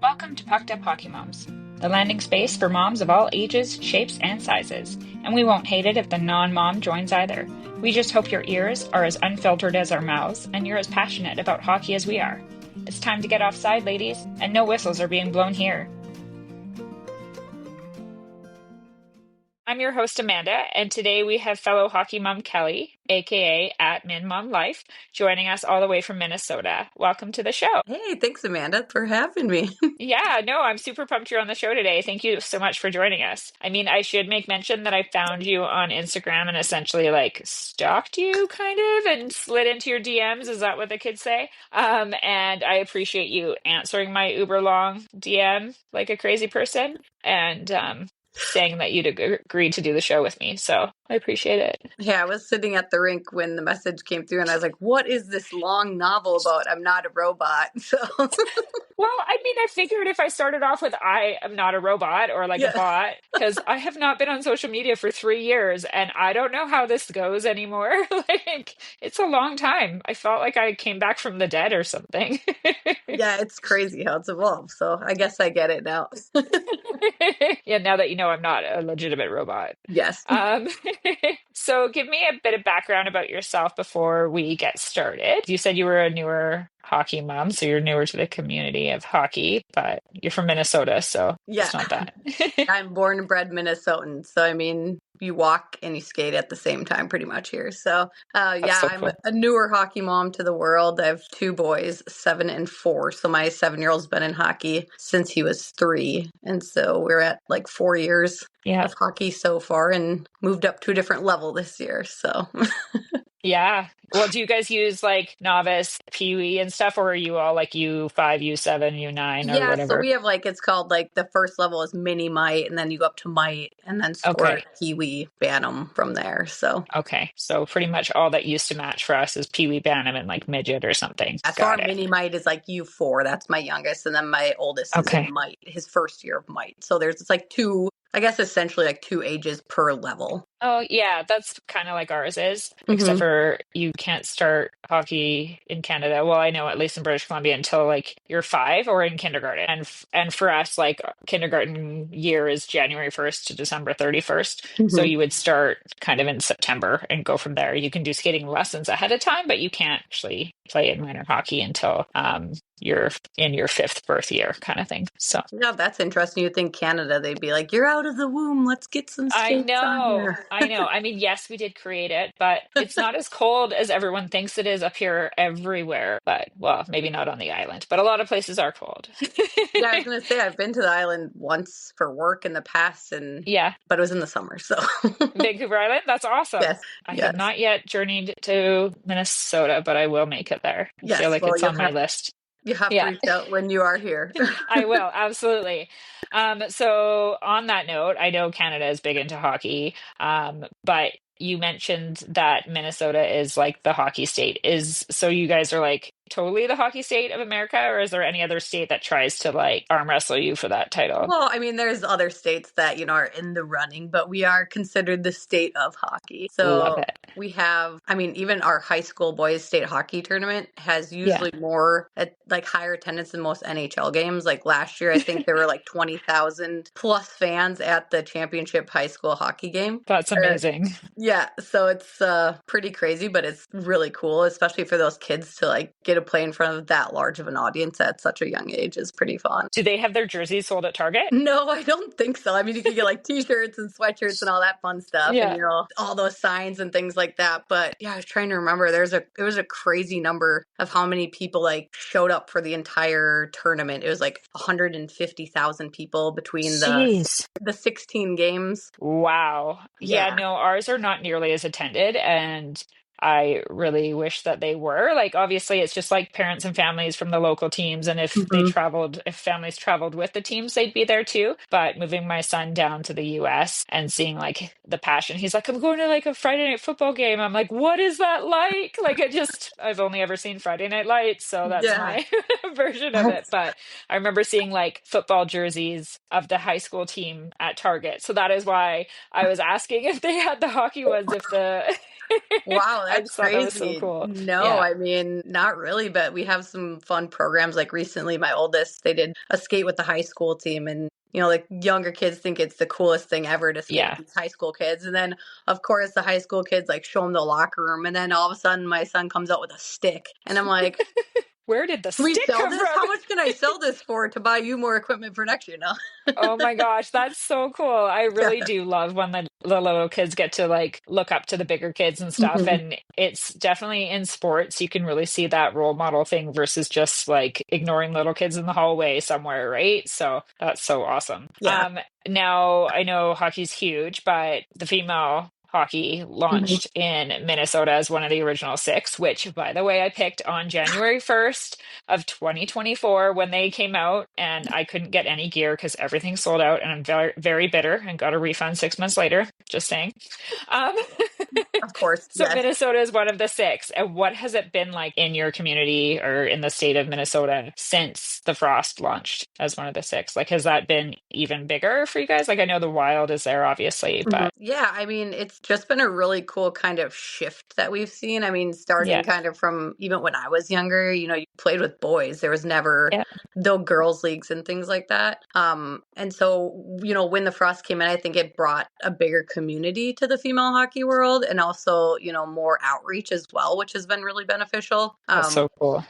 Welcome to Pucked Up Hockey Moms, the landing space for moms of all ages, shapes, and sizes. And we won't hate it if the non-mom joins either. We just hope your ears are as unfiltered as our mouths, and you're as passionate about hockey as we are. It's time to get offside, ladies, and no whistles are being blown here. I'm your host, Amanda, and today we have fellow hockey mom Kelly, aka at Min Mom Life, joining us all the way from Minnesota. Welcome to the show. Hey, thanks, Amanda, for having me. Yeah, no, I'm super pumped you're on the show today. Thank you so much for joining us. I mean, I should make mention that I found you on Instagram and essentially like stalked you kind of and slid into your DMs. Is that what the kids say? And I appreciate you answering my uber long DM like a crazy person and saying that you'd agreed to do the show with me. So I appreciate it. Yeah, I was sitting at the rink when the message came through and I was like, what is this long novel about? I'm not a robot. So Well, I mean, I figured if I started off with I am not a robot or like a bot, because I have not been on social media for 3 years and I don't know how this goes anymore. Like, it's a long time. I felt like I came back from the dead or something. Yeah, it's crazy how it's evolved. So I guess I get it now. Yeah, now that you know I'm not a legitimate robot. Yes. So give me a bit of background about yourself before we get started. You said you were a newer hockey mom, so you're newer to the community of hockey, but you're from Minnesota, so Yeah, it's not that. I'm born and bred Minnesotan. So, I mean, you walk and you skate at the same time pretty much here. So, That's so I'm cool. a newer hockey mom to the world. I have two boys, 7 and 4. So my 7-year-old's been in hockey since he was 3. And so we're at like 4 years Yeah. of hockey so far and moved up to a different level this year. So Yeah. Well, do you guys use like novice, peewee and stuff, or are you all like U5, U7, U9 or yeah, so whatever? we have like, it's called like the first level is mini mite, and then you go up to mite and then Okay. squirt, kiwi, bantam from there. So Okay. So pretty much all that used to match for us is peewee, bantam, and like midget or something. so our Got it. mini mite is like U4. That's my youngest. And then my oldest is Okay. in mite, his first year of mite. So there's it's like two, I guess essentially like 2 ages per level. Oh, yeah, that's kind of like ours is, except Hmm. for you can't start hockey in Canada. Well, I know at least in British Columbia until like you're 5 or in kindergarten. And for us, like kindergarten year is January 1st to December 31st. So Hmm. you would start kind of in September and go from there. You can do skating lessons ahead of time, but you can't actually play in minor hockey until you're in your 5th birth year kind of thing. So Yeah, that's interesting. You'd think Canada, they'd be like, you're out of the womb. Let's get some I skates on know, here. I know. I mean, yes, we did create it, but it's not as cold as everyone thinks it is up here everywhere. But, well, maybe not on the island, but a lot of places are cold. Yeah, I was gonna say I've been to the island once for work in the past, and Yeah, but it was in the summer. So Vancouver Island, that's awesome. yes, I have yes, not yet journeyed to Minnesota, but I will make it there. I feel yes. like Well, it's on my list. you have to Yeah. reach out when you are here. I will, absolutely. So on that note, I know Canada is big into hockey, but you mentioned that Minnesota is like the hockey state. Is so you guys are like totally the hockey state of America, or is there any other state that tries to like arm wrestle you for that title? Well, I mean, there's other states that, are in the running, but we are considered the state of hockey. Love So it. we have, I mean, even our high school boys state hockey tournament has Yeah, usually more, like higher attendance than most NHL games. Like last year, I think there were like 20,000 plus fans at the championship high school hockey game. that's amazing. Yeah, so it's pretty crazy, but it's really cool, especially for those kids to like get to play in front of that large of an audience at such a young age is pretty fun. Do they have their jerseys sold at Target? No, I don't think so. I mean, you can get like t-shirts and sweatshirts and all that fun stuff and Yeah. all those signs and things like that. But yeah, I was trying to remember it was a crazy number of how many people like showed up for the entire tournament. It was like 150,000 people between Jeez. the 16 games. Wow. Yeah, Yeah. no, ours are not nearly as attended, and I really wish that they were. Like, obviously, it's just like parents and families from the local teams, and if families traveled with the teams, they'd be there too. But moving my son down to the US and seeing like the passion, he's like, I'm going to like a Friday night football game. I'm like, what is that like? Like, I've only ever seen Friday Night Lights, so that's Yeah. my version of it. But I remember seeing like football jerseys of the high school team at Target. So that is why I was asking if they had the hockey ones, if the Wow, I That's just thought that was so crazy. cool. No, Yeah. I mean, not really, but we have some fun programs. Like recently, my oldest, they did a skate with the high school team, and like younger kids think it's the coolest thing ever to skate with Yeah. these high school kids. And then, of course, the high school kids like show them the locker room, and then all of a sudden, my son comes out with a stick, and I'm like, Where did the "Can we stick sell come this? from? How much can I sell this for to buy you more equipment for next year?" No. Oh my gosh, that's so cool. I Yeah. really do love when the little kids get to like look up to the bigger kids and stuff. Mhm. And it's definitely in sports, you can really see that role model thing versus just like ignoring little kids in the hallway somewhere, right? So that's so awesome. Yeah. Now I know hockey's huge, but the female hockey Mhm. launched in Minnesota as one of the original six, which by the way, I picked on January 1st of 2024 when they came out, and I couldn't get any gear because everything sold out, and I'm very, very bitter and got a refund 6 months later. Just saying. Um, Of course. so Yes. Minnesota is one of the six. And what has it been like in your community or in the state of Minnesota since the Frost launched as one of the six? Like, has that been even bigger for you guys? Like, I know the Wild is there, obviously, Mhm. but Yeah, I mean, it's just been a really cool kind of shift that we've seen. I mean, starting yeah, kind of from even when I was younger, you played with boys. There was never yeah, no girls leagues and things like that. And so, when the Frost came in, I think it brought a bigger community to the female hockey world and also, more outreach as well, which has been really beneficial. that's so cool.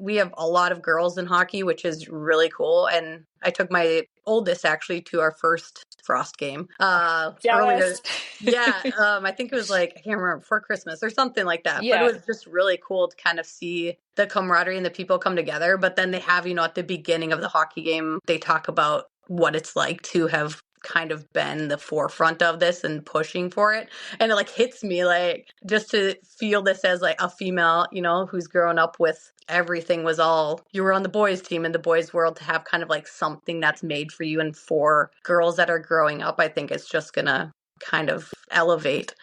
We have a lot of girls in hockey, which is really cool. And I took my oldest actually to our first Frost game earlier. Jealous. Yeah, I think it was like I can't remember before Christmas or something like that. But it Yeah, was just really cool to kind of see the camaraderie and the people come together. But then they have, at the beginning of the hockey game, they talk about what it's like to have kind of been the forefront of this and pushing for it. And it like hits me like just to feel this as like a female, who's grown up with everything was all you were on the boys team in the boys world to have kind of like something that's made for you and for girls that are growing up. I think it's just gonna kind of elevate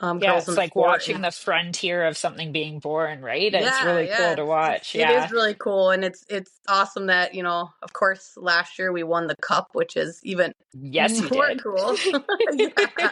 yeah, girls it's in the like sport. watching the frontier of something being born, right? It's Yeah, really yeah, cool to watch. it is Yeah. really cool, and it's awesome that of course, last year we won the cup, which is even Yes, you more did. cool. Yeah,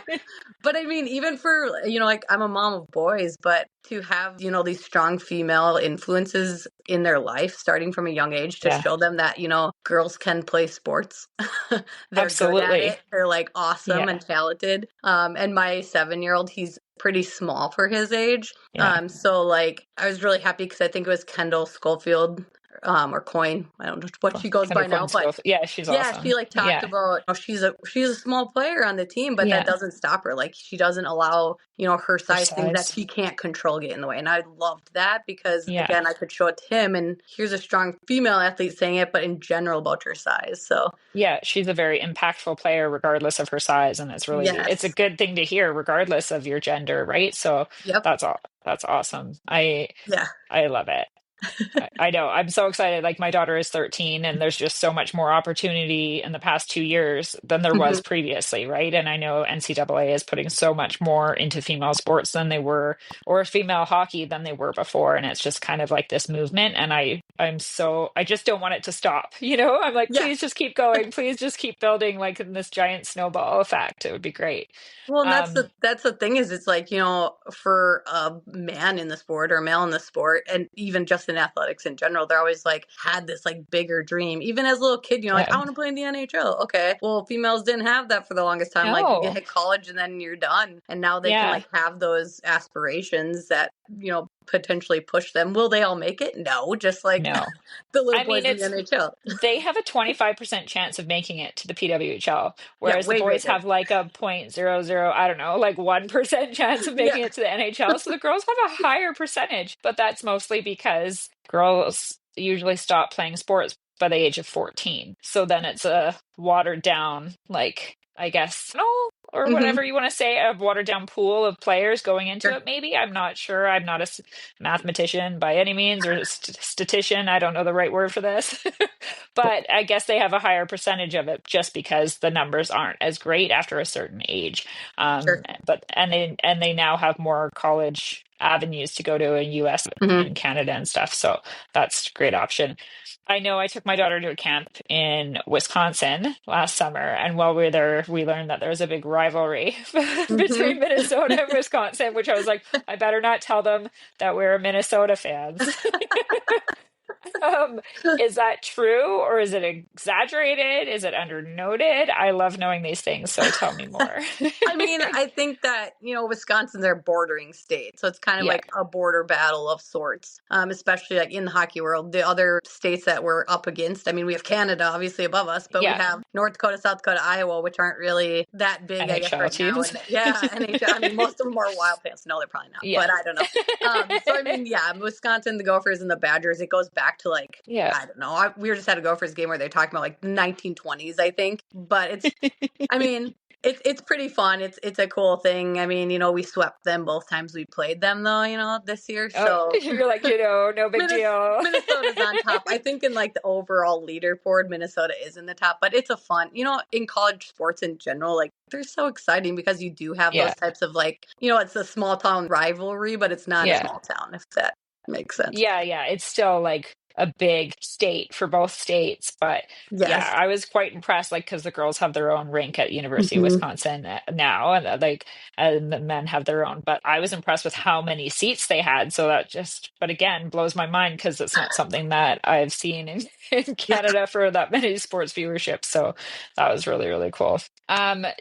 but I mean, even for like I'm a mom of boys, but to have these strong female influences in their life, starting from a young age, to Yeah, show them that girls can play sports, they're good at absolutely. it, they're like awesome and Yeah, talented. And my 7-year-old, he's pretty small for his age. yeah. So like I was really happy because I think it was Kendall Schofield, or Coin. I don't know what she goes by Kendra now, Coyne but Schofield. Yeah, she's yeah, she awesome. like talked Yeah, about she's a small player on the team, but that yeah. doesn't stop her. Like she doesn't allow, her Her size things that size. she can't control get in the way. And I loved that because Yeah, again, I could show it to him and here's a strong female athlete saying it, but in general about your size. So yeah. She's a very impactful player, regardless of her size, and it's a yes. good thing to hear, regardless of your gender, right? So Yep. that's all. That's awesome. Yeah. I love it. I know. I'm so excited. Like my daughter is 13 and there's just so much more opportunity in the past 2 years than there was Mhm. previously, right? And I know NCAA is putting so much more into female sports than they were, or female hockey than they were before. And it's just kind of like this movement. And I just don't want it to stop. I'm like, Yeah. please just keep going. Please just keep building like in this giant snowball effect. It would be great. Well, and that's Um, the thing is it's like, for a man in the sport or a male in the sport and even just in athletics in general, they're always like had this like bigger dream. Even as a little kid, like yeah. I want to play in the NHL. Okay. Well, females didn't have that for the longest time. Like you No. hit college and then you're done. And now they can Yeah. like have those aspirations that, potentially push them. Will they all make it? No, just like No. the little I mean, boys in the it's NHL. they have a 25% chance of making it to the PWHL, Yeah, whereas the way boys greater. have like a point zero zero, I don't know, like 1% chance of Yeah. making it to the NHL. So the girls have a higher percentage, but that's mostly because girls usually stop playing sports by the age of 14. So then it's a watered down, like, I guess, no, or Hmm. whatever you want to say, a watered down pool of players going into Sure. it, maybe. I'm not sure. I'm not a mathematician by any means or statistician. I don't know the right word for this. But I guess they have a higher percentage of it just because the numbers aren't as great after a certain age. Sure. But and they now have more college avenues to go to in US Hmm. and Canada and stuff. So that's a great option. I know I took my daughter to a camp in Wisconsin last summer, and while we were there, we learned that there was a big rivalry between Hmm. Minnesota and Wisconsin, which I was like, I better not tell them that we're Minnesota fans. Um, is that true or is it exaggerated? Is it undernoted? I love knowing these things, so tell me more. I mean, I think that, Wisconsin's our bordering state. So it's kind of Yeah, like a border battle of sorts, especially like in the hockey world. The other states that we're up against, I mean, we have Canada obviously above us, but we yeah. have North Dakota, South Dakota, Iowa, which aren't really that big, I guess, NHL right now. teams. And yeah, NHL, I mean, most of them are Wild fans. No, they're probably not, Yeah. but I don't know. So I mean, yeah, Wisconsin, the Gophers and the Badgers, it goes back to like, Yeah. I don't know. We were just at a Gophers game where they're talking about like the 1920s, I think. But I mean, it's pretty fun. It's a cool thing. I mean, we swept them both times we played them though, this year. Oh, So you're like, no big deal. Minnesota's on top. I think in like the overall leaderboard, Minnesota is in the top, but it's a fun, in college sports in general, like they're so exciting because you do have Yeah. those types of like, it's a small town rivalry, but it's not a Yeah. small town, if that makes sense. Yeah, it's still like a big state for both states, but yeah, Yes. I was quite impressed, like because the girls have their own rink at University of Hmm. Wisconsin now, and and the men have their own. But I was impressed with how many seats they had. So that just, but again, blows my mind because it's not something that I've seen in Yeah. Canada for that many sports viewership. So that was really, really cool.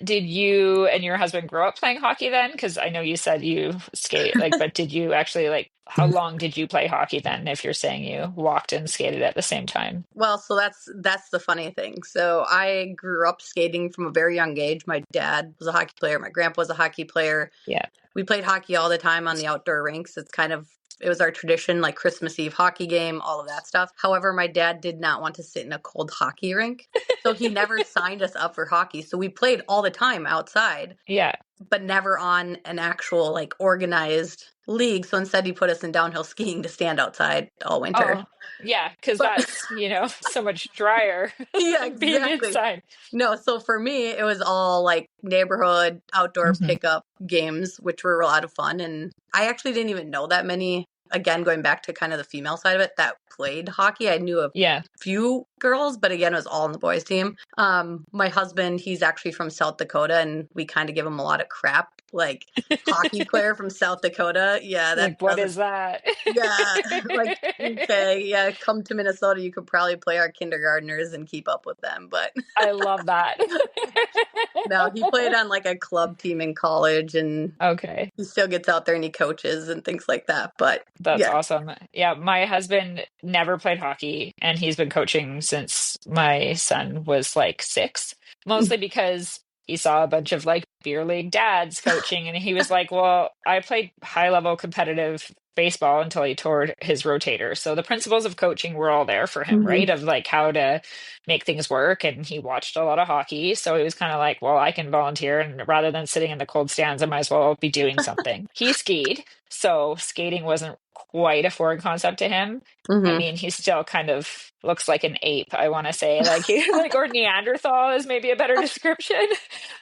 Did you and your husband grow up playing hockey then? Because I know you said you skate, like, but did you actually like, how long did you play hockey then, if you're saying you walked and skated at the same time? Well, so that's the funny thing. So I grew up skating from a very young age. My dad was a hockey player. My grandpa was a hockey player. Yeah. We played hockey all the time on the outdoor rinks. It was our tradition, like Christmas Eve hockey game, all of that stuff. However, my dad did not want to sit in a cold hockey rink. So he never signed us up for hockey. So we played all the time outside, Yeah. but never on an actual like organized league. So instead he put us in downhill skiing to stand outside all winter. Oh, yeah, because But that's, so much drier yeah, than being exactly. inside. No, so for me, it was all like neighborhood outdoor Hmm. pickup games, which were a lot of fun. And I actually didn't even know that many, again, going back to kind of the female side of it, that played hockey. I knew a Yeah. few girls, but again, it was all on the boys' team. My husband, he's actually from South Dakota, and we kind of give him a lot of crap. Like, hockey player from South Dakota. Yeah, that Like, what doesn't, is that? yeah, like, okay, yeah, come to Minnesota, you could probably play our kindergartners and keep up with them. But I love that. no, he played on like a club team in college, and Okay. he still gets out there and he coaches and things like that. But That's yeah. awesome. Yeah, my husband never played hockey and he's been coaching since my son was like 6, mostly because he saw a bunch of like beer league dads coaching and he was like, "Well, I played high level competitive baseball until he tore his rotator." So the principles of coaching were all there for him, Hmm. right? Of like how to make things work, and he watched a lot of hockey, so he was kind of like, "Well, I can volunteer, and rather than sitting in the cold stands, I might as well be doing something." He skied, so skating wasn't quite a foreign concept to him. I Hmm. mean, he still kind of looks like an ape, I want to say, like he like, or Neanderthal is maybe a better description.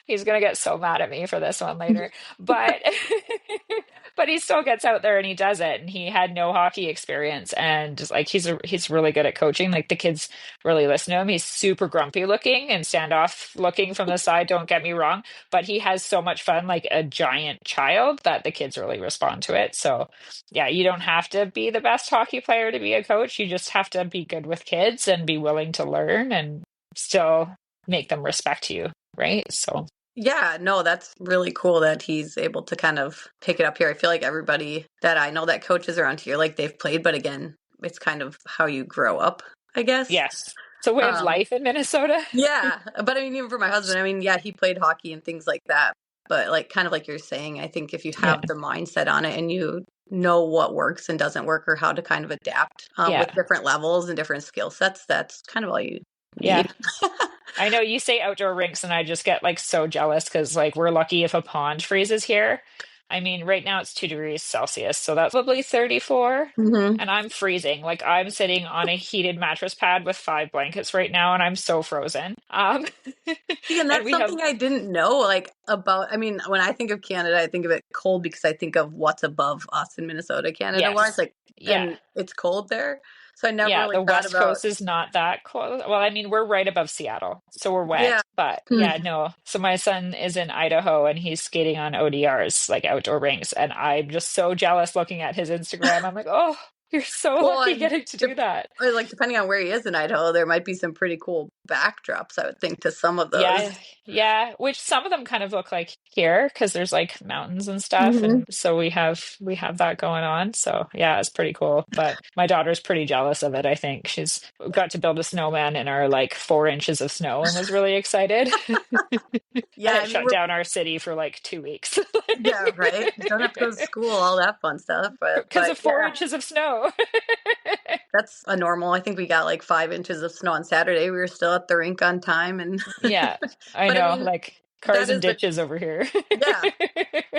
He's gonna get so mad at me for this one later, but but he still gets out there and he does it. And he had no hockey experience, and just, like he's really good at coaching. Like the kids really listen to him. He's super grumpy looking and standoff looking from the side. Don't get me wrong, but he has so much fun, like a giant child, that the kids really respond to it. So yeah, you don't have to be the best hockey player to be a coach. You just have to be good with kids and be willing to learn and still make them respect you, right? So Yeah, no, that's really cool that he's able to kind of pick it up here. I feel like everybody that I know that coaches around here, like they've played, but again, it's kind of how you grow up, I guess. yes, it's a way of Um, life in Minnesota. yeah, but I mean, even for my husband, I mean, yeah, he played hockey and things like that. But like, kind of like you're saying, I think if you Yeah, have the mindset on it and you know what works and doesn't work or how to kind of adapt with yeah, different levels and different skill sets, that's kind of all you yeah. need. I know you say outdoor rinks, and I just get like so jealous because like we're lucky if a pond freezes here. I mean, right now it's 2 degrees Celsius, so that's probably 34. Hmm. And I'm freezing. Like I'm sitting on a heated mattress pad with 5 blankets right now, and I'm so frozen. See, and And that's we have, something I didn't know, like, about. I mean, when I think of Canada, I think of it cold because I think of what's above us in Minnesota, Canada-wise, yes, like, yeah. and it's cold there. So I never Yeah, really the thought West about, Coast is not that cold. Well, I mean, we're right above Seattle, so we're yeah. wet. But Hmm. yeah, no. So my son is in Idaho and he's skating on ODRs, like outdoor rinks. And I'm just so jealous looking at his Instagram. I'm like, oh, you're so Well, lucky and getting to do that. like, depending on where he is in Idaho, there might be some pretty cool backdrops, I would think, to some of those. Yeah, yeah, which some of them kind of look like here because there's like mountains and stuff, Hmm. and so we have that going on. So yeah, it's pretty cool. But my daughter's pretty jealous of it, I think. She's got to build a snowman in our like 4 inches of snow and was really excited. Yeah, And I it mean, shut down our city for like 2 weeks yeah, right. You don't have to go to school, all that fun stuff, because but of four yeah, inches of snow. that's a normal. I think we got like 5 inches of snow on Saturday. We were still at the rink on time, and Yeah, I but I know, mean, like cars that and is a ditches over here. yeah.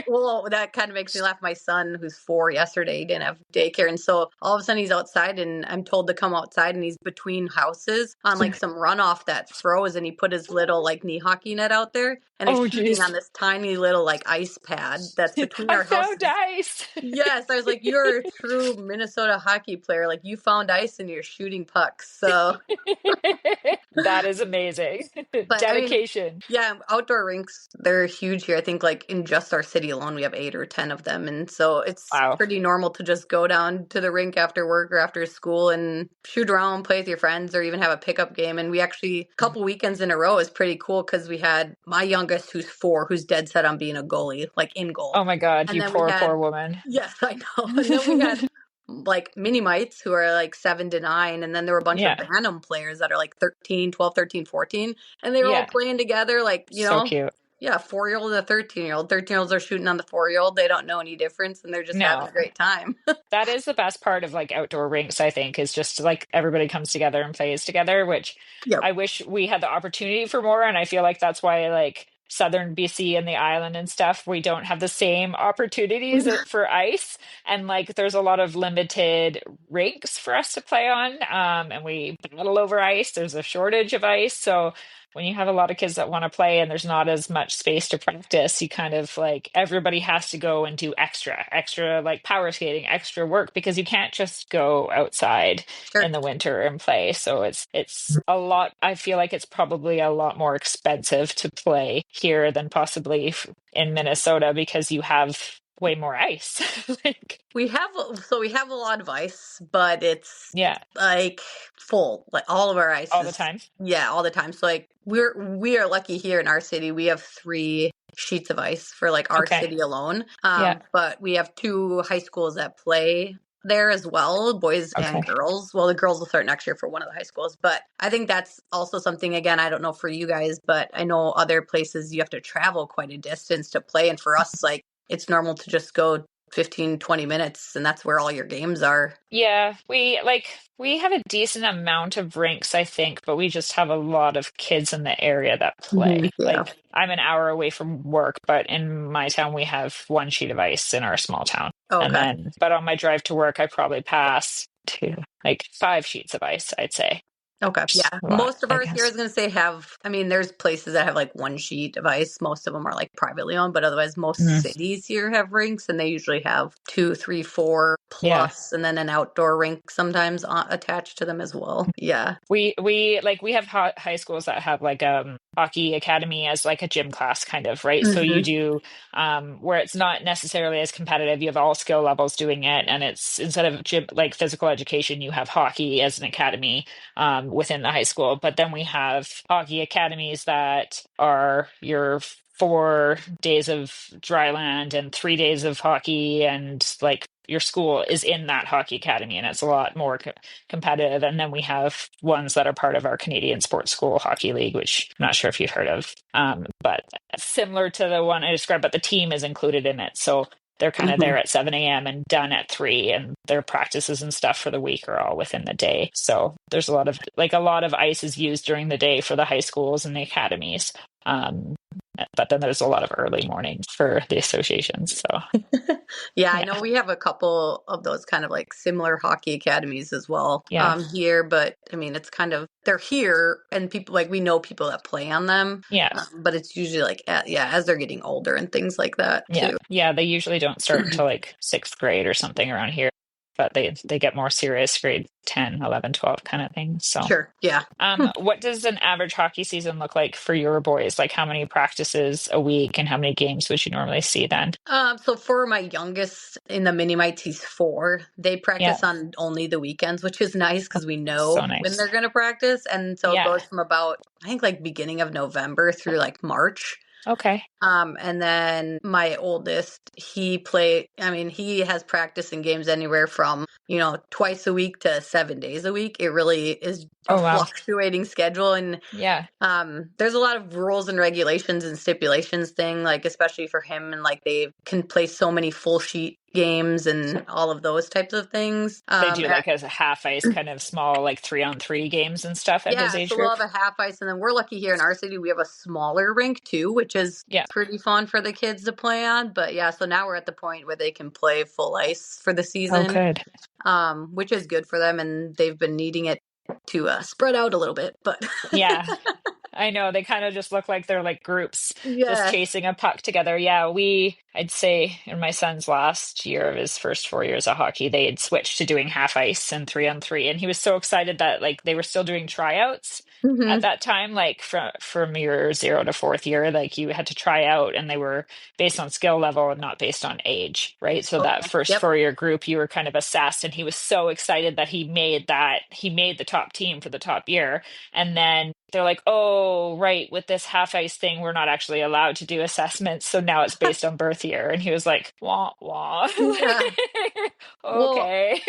Well, that kind of makes me laugh. My son, who's 4, yesterday, he didn't have daycare. And so all of a sudden he's outside and I'm told to come outside and he's between houses on like some runoff that froze. And he put his little like knee hockey net out there and is Oh, shooting on geez. this tiny little like ice pad that's between I our found houses. ice. Yes. I was like, you're a true Minnesota hockey player. Like you found ice and you're shooting pucks. So, That is amazing. but I mean, Dedication. yeah, outdoor rinks, they're huge here. I think like in just our city alone, we have 8 or 10 of them. And so it's Wow. pretty normal to just go down to the rink after work or after school and shoot around, play with your friends, or even have a pickup game. And we actually, a couple weekends in a row is pretty cool because we had my youngest, who's 4, who's dead set on being a goalie, like in goal. Oh my God, And you then we poor, had, poor woman. yes, I know. And then we had like mini mites who are like 7 to 9, and then there were a bunch of Yeah, bantam players that are like 13, 12, 13, 14, and they were all yeah. playing together, like, So cute. yeah, 4-year-old and a 13-year-old. 13-year-olds are shooting on the 4-year-old. They don't know any difference and they're just having No, a great time. that is the best part of like outdoor rinks, I think, is just like everybody comes together and plays together, which Yep. I wish we had the opportunity for more. And I feel like that's why like southern BC and the island and stuff, we don't have the same opportunities for ice. And like there's a lot of limited rinks for us to play on. And we battle over ice. There's a shortage of ice. So when you have a lot of kids that want to play and there's not as much space to practice, you kind of like everybody has to go and do extra like power skating, extra work because you can't just go outside Sure. in the winter and play. So it's a lot. I feel like it's probably a lot more expensive to play here than possibly in Minnesota because you have way more ice. Like, We have a lot of ice, but it's yeah, like full. Like all of our ice all the is, time. yeah, all the time. So like we are lucky here in our city. We have 3 sheets of ice for like our Okay. city alone. Yeah. But we have 2 high schools that play there as well, boys and Okay. girls. Well, the girls will start next year for one of the high schools, but I think that's also something, again, I don't know for you guys, but I know other places you have to travel quite a distance to play. And for us, like it's normal to just go 15, 20 minutes and that's where all your games are. Yeah, we have a decent amount of rinks, I think, but we just have a lot of kids in the area that Hmm. play. Yeah. Like I'm an hour away from work, but in my town we have one sheet of ice in our small town. Oh, And okay. then but on my drive to work I probably pass to like 5 sheets of ice, I'd say. Okay. There's Yeah. a lot, Most of I ours here, I guess. was going to say, I mean, there's places that have like one sheet of ice. Most of them are like privately owned, but otherwise, most Mm, cities here have rinks and they usually have 2, 3, 4 yeah. plus, and then an outdoor rink sometimes attached to them as well. Yeah. We have high schools that have like hockey academy as like a gym class kind of, right? So you Hmm. do where it's not necessarily as competitive. You have all skill levels doing it, and it's instead of gym like physical education, you have hockey as an academy within the high school. But then we have hockey academies that are your 4 days of dry land and 3 days of hockey, and like your school is in that hockey academy, and it's a lot more competitive. And then we have ones that are part of our Canadian Sports School Hockey League, which I'm not sure if you've heard of, but similar to the one I described, but the team is included in it. So they're kind of Hmm. there at 7 a.m. and done at 3, and their practices and stuff for the week are all within the day. So there's a lot of ice is used during the day for the high schools and the academies. Um, But then there's a lot of early mornings for the associations. So Yeah, I know yeah, we have a couple of those kind of like similar hockey academies as well yeah, here, but I mean, it's kind of they're here and people like we know people that play on them, yeah, but it's usually like yeah, as they're getting older and things like that yeah, too. yeah. They usually don't start until like sixth grade or something around here, but they get more serious grade 10, 11, 12 kind of thing. So. Sure, yeah. What does an average hockey season look like for your boys? Like how many practices a week and how many games would you normally see then? So for my youngest in the mini mites, he's 4. They Yeah. practice on only the weekends, which is nice because we So know when nice. they're going to practice. And so it Yeah. goes from about, I think, like beginning of November through like March. Okay. And then my oldest, I mean, he has practice in games anywhere from, twice a week to 7 days a week. It really is a Oh, wow. fluctuating schedule. And Yeah. there's a lot of rules and regulations and stipulations thing, like especially for him, and like they can play so many full sheet games and all of those types of things. They do like as a half ice kind of small, like 3-on-3 games and stuff at his Yeah, age so we'll group. have a half ice, and then we're lucky here in our city we have a smaller rink too, which is Yeah. pretty fun for the kids to play on. But yeah, so now we're at the point where they can play full ice for the Oh, season, good. which is good for them, and they've been needing it to spread out a little bit. But Yeah. I know they kind of just look like they're like groups just yes, chasing a puck together. Yeah, I'd say in my son's last year of his first 4 years of hockey, they had switched to doing half ice and 3-on-3. And he was so excited that like they were still doing tryouts at hmm that time, like from your 0 to 4th year, like you had to try out and they were based on skill level and not based on age, right? So that okay, first yep. 4 year group, you were kind of assessed, and he was so excited that he made the top team for the top year. And then they're like, oh, right, with this half ice thing, we're not actually allowed to do assessments. So now it's based on birth year. And he was like, wah, wah. Yeah. Like, Well, okay.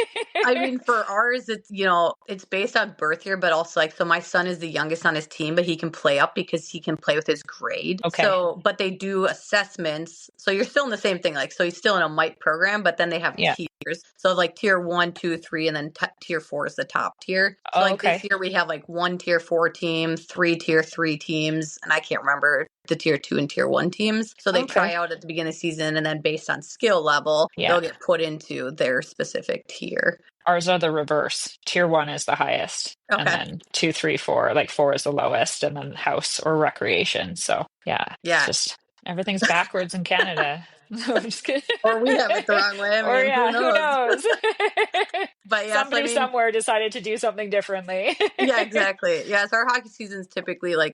I mean, for ours, it's based on birth year, but also like, so my son is the youngest on his team, but he can play up because he can play with his grade. Okay. So, but they do assessments. So you're still in the same thing. Like, so he's still in a mite program, but then they have Yeah. tiers. So like tier 1, 2, 3, and then tier 4 is the top tier. So Oh, like this okay. year we have like 1 tier 4 team, 3 tier 3 teams, and I can't remember the tier 2 and tier 1 teams. So they try Okay. out at the beginning of the season, and then based on skill level, Yeah. they'll get put into their specific tier. Ours are the reverse. Tier one is the highest. And Okay. then two, three, four, like four is the lowest, and then house or recreation. So yeah, it's Yeah. just everything's backwards in Canada. No, I'm just kidding. Or we have it the wrong way. I Or mean, who yeah, who knows? knows? But yes, I Somebody mean, somewhere decided to do something differently. yeah, exactly. Yes, our hockey season's typically like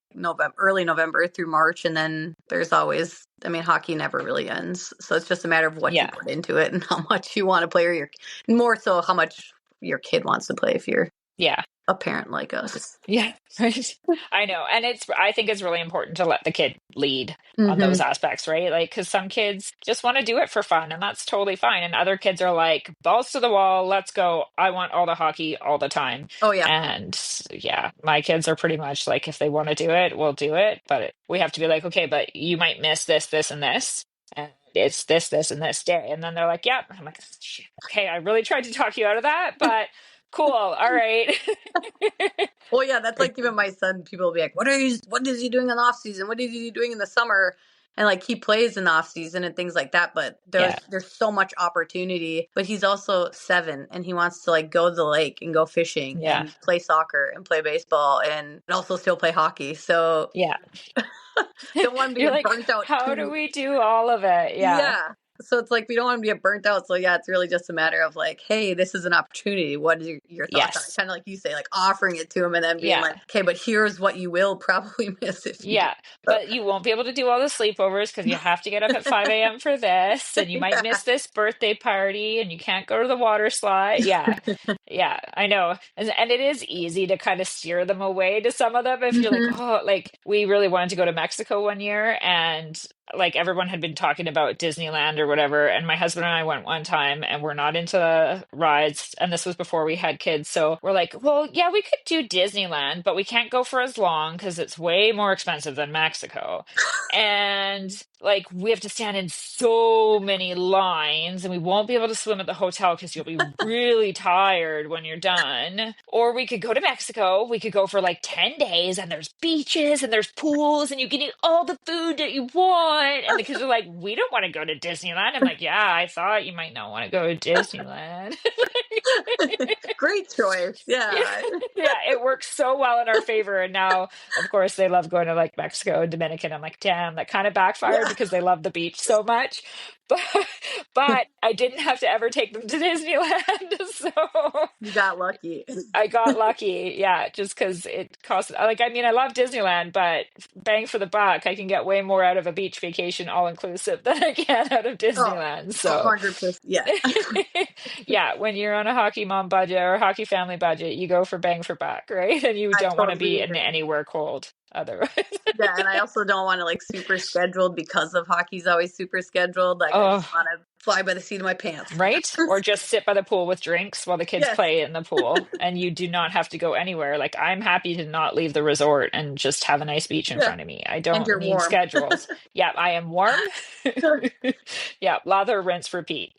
early November through March, and then there's always, I mean, hockey never really ends. So it's just a matter of what you Yeah, put into it and how much you want to play, or more so how much your kid wants to play if you're yeah. a parent like us. Yeah, right. I know. And I think it's really important to let the kid lead on those Mm-hmm. aspects, right? Like, because some kids just want to do it for fun, and that's totally fine. And other kids are like, balls to the wall, let's go. I want all the hockey all the time. Oh yeah. And yeah, my kids are pretty much like, if they want to do it, we'll do it. But we have to be like, okay, but you might miss this, this, and this. And it's this, this, and this day. And then they're like, yep. I'm like, "Shit, okay, I really tried to talk you out of that, but cool. All right. Well, yeah, that's like even my son. People will be like, What is he doing in the off season? What is he doing in the summer?" And like he plays in the off season and things like that. But Yeah. there's so much opportunity. But he's also 7, and he wants to like go to the lake and go fishing Yeah. and play soccer and play baseball and also still play hockey. So Yeah. don't want him to You're get like, burnt out how do too. we do all of it? Yeah. Yeah. So it's like we don't want to get burnt out. So yeah, it's really just a matter of like, hey, this is an opportunity. What is your thoughts on it? Yes. Kind of like you say, like offering it to him and then being Yeah. like, okay, but here's what you will probably miss if you do. Yeah. But you won't be able to do all the sleepovers because you have to get up at 5 a.m. for this, and you might Yeah. miss this birthday party, and you can't go to the water slide. Yeah. Yeah, I know. And it is easy to kind of steer them away to some of them if you're like, Mhm. oh, like we really wanted to go to Mexico one year, and like everyone had been talking about Disneyland or whatever. And my husband and I went one time and we're not into rides. And this was before we had kids. So we're like, well, yeah, we could do Disneyland, but we can't go for as long because it's way more expensive than Mexico. And like we have to stand in so many lines and we won't be able to swim at the hotel because you'll be really tired when you're done. Or we could go to Mexico. We could go for like 10 days and there's beaches and there's pools and you can eat all the food that you want. And the kids are like, we don't want to go to Disneyland. I'm like, yeah, I thought you might not want to go to Disneyland. Great choice. Yeah, Yeah. yeah, it works so well in our favor. And now, of course, they love going to like Mexico and Dominican. I'm like, damn, that kind of backfired Yeah. because they love the beach so much. But but I didn't have to ever take them to Disneyland. So You got lucky. I got lucky. Yeah, just because it costs like I mean, I love Disneyland, but bang for the buck, I can get way more out of a beach vacation all inclusive than I can out of Oh, Disneyland. So 100%. Yeah. yeah, when you're on a hockey mom budget or a hockey family budget, you go for bang for buck, right? And you I don't want to totally be in agree. anywhere cold otherwise. Yeah, and I also don't want to like super scheduled because of hockey's always super scheduled. Like I just Oh, want to fly by the seat of my pants. right? Or just sit by the pool with drinks while the kids Yes. play in the pool and you do not have to go anywhere. Like I'm happy to not leave the resort and just have a nice beach in Yeah. front of me. I And don't you're need warm. schedules. Yeah, I am warm. Yeah, lather, rinse, repeat.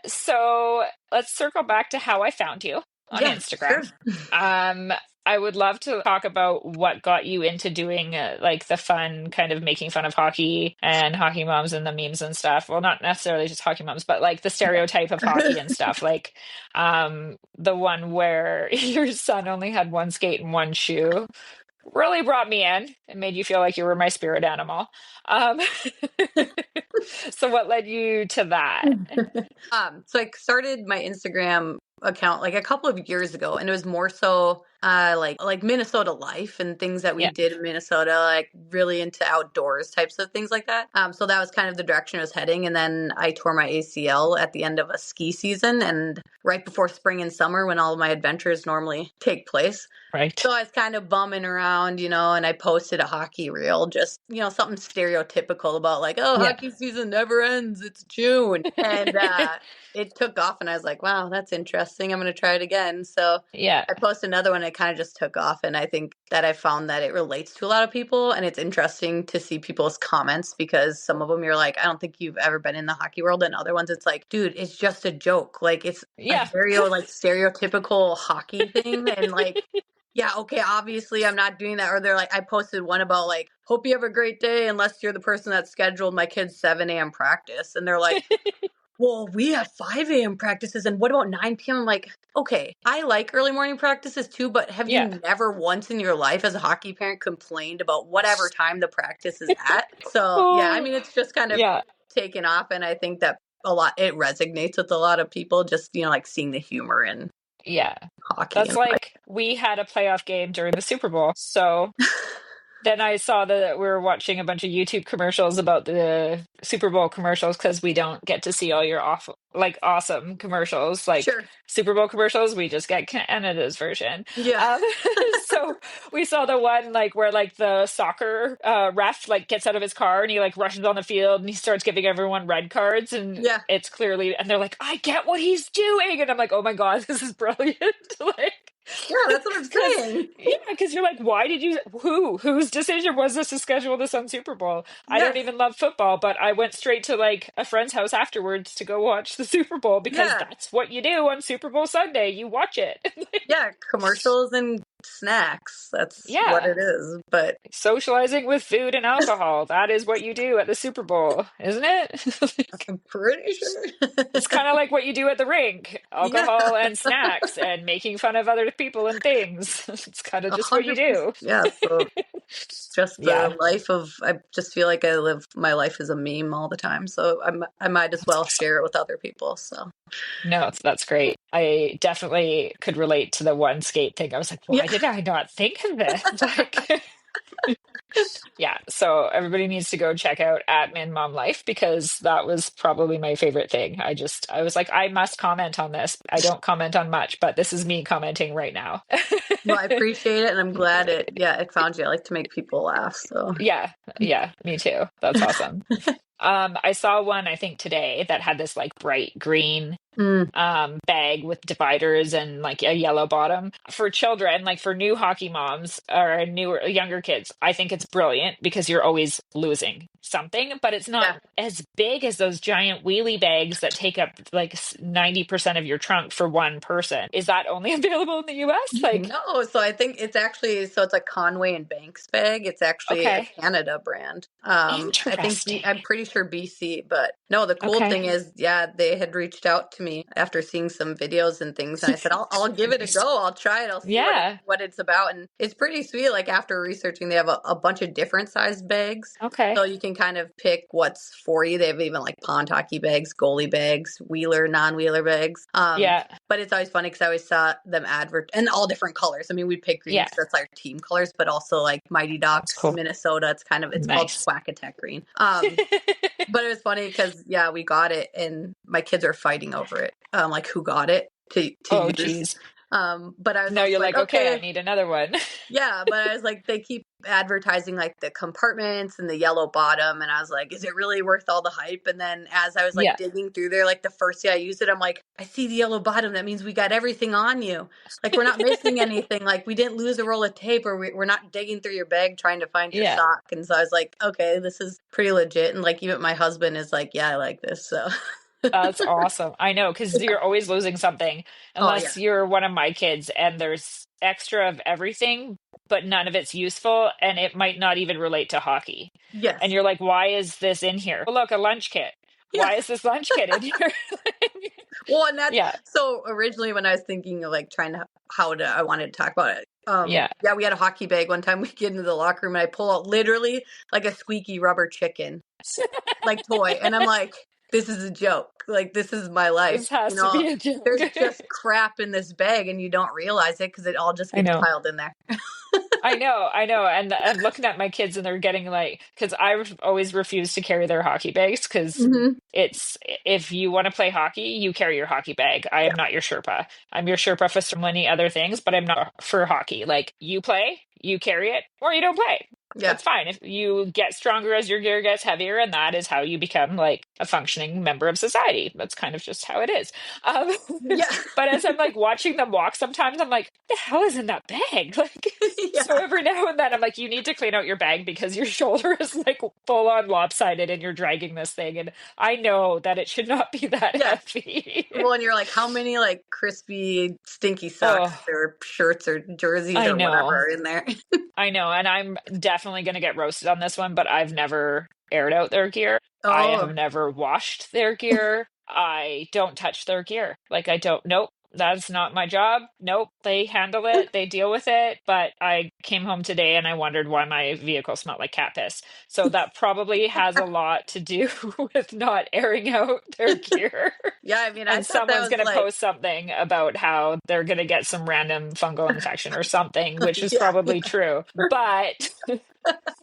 So let's circle back to how I found you on Yeah, sure. Instagram. Um, I would love to talk about what got you into doing like the fun kind of making fun of hockey and hockey moms and the memes and stuff. Well, not necessarily just hockey moms, but like the stereotype of hockey and stuff. Like the one where your son only had one skate and one shoe really brought me in and made you feel like you were my spirit animal. Um, so what led you to that? So I started my Instagram account like a couple of years ago, and it was more so like Minnesota life and things that we Yeah, did in Minnesota, like really into outdoors types of things like that. So that was kind of the direction I was heading, and then I tore my ACL at the end of a ski season, and right before spring and summer when all of my adventures normally take place. right. So I was kind of bumming around, and I posted a hockey reel, just, something stereotypical about like, oh, Yeah. hockey season never ends. It's June. And it took off and I was like, wow, that's interesting. I'm going to try it again. So Yeah. I posted another one. It kind of just took off. And I think that I found that it relates to a lot of people. And it's interesting to see people's comments because some of them you're like, I don't think you've ever been in the hockey world. And other ones, it's like, dude, it's just a joke. Like it's a Yeah. very like stereotypical hockey thing. And like, yeah, okay, obviously I'm not doing that. Or they're like, I posted one about like, hope you have a great day unless you're the person that scheduled my kid's 7 a.m. practice. And they're like, well, we have 5 a.m. practices. And what about 9 p.m.? I'm like, okay, I like early morning practices too, but have Yeah. you never once in your life as a hockey parent complained about whatever time the practice is at? So, yeah, I Oh, mean, it's just kind of yeah. taken off. And I think that it resonates with a lot of people, just, like seeing the humor in Yeah. hockey That's and life. like we had a playoff game during the Super Bowl. So then I saw that we were watching a bunch of YouTube commercials about the Super Bowl commercials because we don't get to see all your awful, like awesome commercials, like Sure. Super Bowl commercials. We just get Canada's version. Yeah. Um, so we saw the one like where like the soccer ref like gets out of his car and he like rushes on the field and he starts giving everyone red cards and Yeah. it's clearly and they're like, I get what he's doing, and I'm like, oh my god, this is brilliant. Like. Yeah, that's what I'm Because saying. yeah, because you're like, why did you? Whose decision was this to schedule this on Super Bowl? I don't Yes. even love football, but I went straight to like a friend's house afterwards to go watch the Super Bowl because Yeah. that's what you do on Super Bowl Sunday. You watch it. Yeah. Commercials and snacks. That's what Yeah, it is. But socializing with food and alcohol. That is what you do at the Super Bowl, isn't it? Like, I'm pretty sure. it's kind of like what you do at the rink, Yeah. alcohol and snacks and making fun of other people and things. It's kind of just what you 100%. do. Yeah. So just the Yeah, life of, I just feel like I live my life as a meme all the time. So I might as well share it with other people. So no, that's great. I definitely could relate to the one skate thing. I was like, yeah. why did I not think of this? Like, yeah. So everybody needs to go check out at Min Mom Life because that was probably my favorite thing. I was like, I must comment on this. I don't comment on much, but this is me commenting right now. Well, I appreciate it. And I'm glad it found you. I like to make people laugh. So Yeah. Yeah. Me too. That's awesome. I saw one, I think today, that had this like bright green Mm, bag with dividers and like a yellow bottom for children, like for new hockey moms or newer younger kids. I think it's brilliant because you're always losing something, but it's not yeah. as big as those giant wheelie bags that take up like 90% of your trunk for one person. Is that only available in the US? Like, No, so I think it's actually so it's a Conway and Banks bag. It's actually a okay, Canada brand. I think interesting. I'm pretty sure BC, but no, the cool Okay. thing is, yeah, they had reached out to me after seeing some videos and things, and I said I'll give it a Nice. go. I'll try it. I'll see Yeah. what it's about, and it's pretty sweet. Like after researching, they have a bunch of different sized bags. Okay. So you can kind of pick what's for you. They have even like pond hockey bags, goalie bags, wheeler, non-wheeler bags. Yeah. But it's always funny because I always saw them advert and all different colors. I mean, we pick green Yeah. because that's our team colors, but also like Mighty That's Ducks, cool. Minnesota. It's called Nice. Quackatech green. But it was funny because yeah, we got it and my kids are fighting over it. Like who got it to Oh, use. geez. But I was No, also you're like, like, okay, I okay, need another one. yeah, but I was like, they keep advertising like the compartments and the yellow bottom, and I was like, is it really worth all the hype? And then as I was like Yeah. digging through there, like the first day I used it, I'm like, I see the yellow bottom. That means we got everything on you. Like we're not missing anything. Like we didn't lose a roll of tape, or we're not digging through your bag trying to find your Yeah. sock. And so I was like, okay, this is pretty legit. And like even my husband is like, yeah, I like this. So That's awesome. I know, because you're always losing something oh yeah, unless you're one of my kids and there's extra of everything, but none of it's useful and it might not even relate to hockey. And yes, you're like, why is this in here? Oh, look, a lunch kit. yeah. Why is this lunch kit in here? Well, and that's Yeah. so originally when I was thinking of like trying to I wanted to talk about it. Yeah. Yeah, we had a hockey bag one time. We get into the locker room and I pull out literally like a squeaky rubber chicken, like toy, and I'm like, this is a joke. Like this is my life. This has to be a joke. There's just crap in this bag and you don't realize it because it all just I gets know. piled in there. I know. And I'm looking at my kids and they're getting like, because always refused to carry their hockey bags because Hmm. it's, if you want to play hockey, you carry your hockey bag. I am Yeah, not your Sherpa. I'm your Sherpa for so many other things, but I'm not for hockey. Like you play, you carry it, or you don't play. yeah, That's fine. If you get stronger as your gear gets heavier, and that is how you become like a functioning member of society. That's kind of just how it is. Um, yeah, but as I'm like watching them walk, sometimes I'm like, the hell is in that bag? Like, so yeah, every now and then I'm like, you need to clean out your bag because your shoulder is like full on lopsided and you're dragging this thing. And I know that it should not be that yeah. heavy. Well, and you're like, how many like crispy, stinky socks Oh, or shirts or jerseys I or whatever know. are in there? I know. And I'm definitely going to get roasted on this one, but I've never aired out their gear. I Oh, have never washed their gear. I don't touch their gear. Like, I don't, nope. That's not my job. Nope. They handle it. They deal with it. But I came home today and I wondered why my vehicle smelled like cat piss. So that probably has a lot to do with not airing out their gear. yeah. I mean, I And thought that someone's was going to like, post something about how they're going to get some random fungal infection or something, which is yeah, probably true. But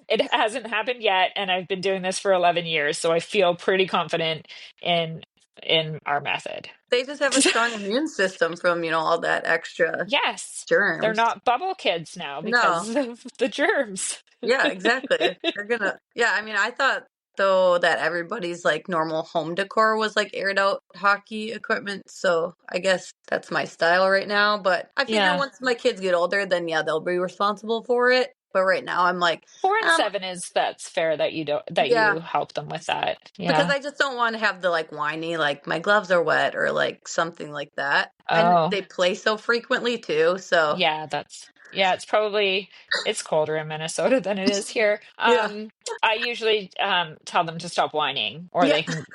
it hasn't happened yet, and I've been doing this for 11 years, so I feel pretty confident in our method. they just have a strong immune system from, all that extra Yes, they're germs. not bubble kids now No, because of the germs. yeah, exactly. Yeah, I mean, I thought though that everybody's like normal home decor was like aired out hockey equipment. So I guess that's my style right now. But I figure Yeah. once my kids get older, then yeah, they'll be responsible for it. But right now I'm like, 4 and 7 is that's fair that you don't that yeah, you help them with that. because Yeah. I just don't want to have the like whiny, like my gloves are wet or like something like that. And Oh, they play so frequently too. So yeah, it's probably it's colder in Minnesota than it is here. yeah. I usually tell them to stop whining or Yeah. they can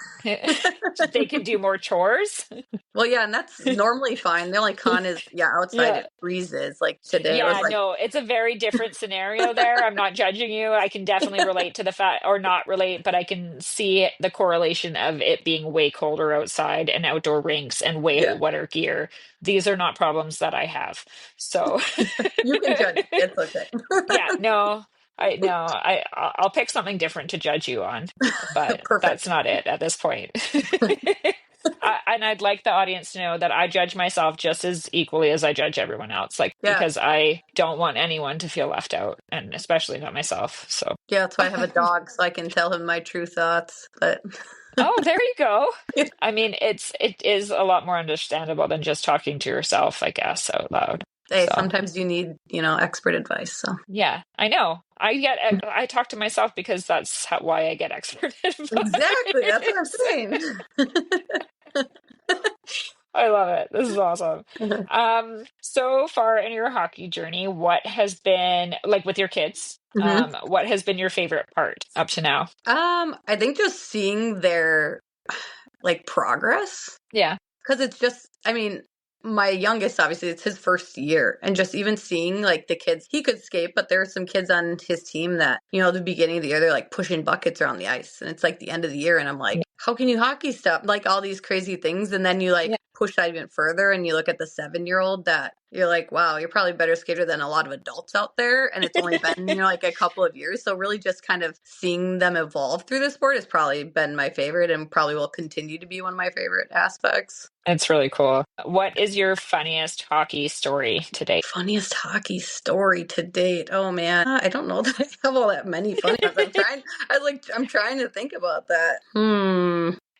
they can do more chores. Well, yeah, and that's normally fine. The only con is, yeah, outside Yeah. it freezes. Like today, it was Yeah, like, no, it's a very different scenario there. I'm not judging you. I can definitely relate to the fact, or not relate, but I can see the correlation of it being way colder outside and outdoor rinks and way yeah, wetter gear. These are not problems that I have. So, you can judge me. It's okay. yeah, no, I'll pick something different to judge you on, but that's Perfect. not it at this point. And I'd like the audience to know that I judge myself just as equally as I judge everyone else, like Yeah. because I don't want anyone to feel left out, and especially not myself. So, Yeah, that's why I have a dog, so I can tell him my true thoughts. But oh, there you go. I mean, it is a lot more understandable than just talking to yourself, I guess, out loud. hey, So, sometimes you need, expert advice. So yeah, I know. I talk to myself because that's why I get expert exactly, that's what I'm advice. saying. I love it. This is awesome. So far in your hockey journey, what has been like with your kids? hmm What has been your favorite part up to now? I think just seeing their like progress. Yeah. Because it's just, I mean, my youngest, obviously, it's his first year. And just even seeing like the kids, he could skate, but there were some kids on his team that, at the beginning of the year, they're like pushing buckets around the ice. And it's like the end of the year. And I'm like, how can you hockey stop? Like all these crazy things. And then you like Yeah. push that even further and you look at the 7-year-old that you're like, wow, you're probably a better skater than a lot of adults out there. And it's only been, like a couple of years. So really just kind of seeing them evolve through the sport has probably been my favorite and probably will continue to be one of my favorite aspects. It's really cool. What is your funniest hockey story to date? Funniest hockey story to date. Oh man, I don't know that I have all that many funny ones. I'm trying to think about that.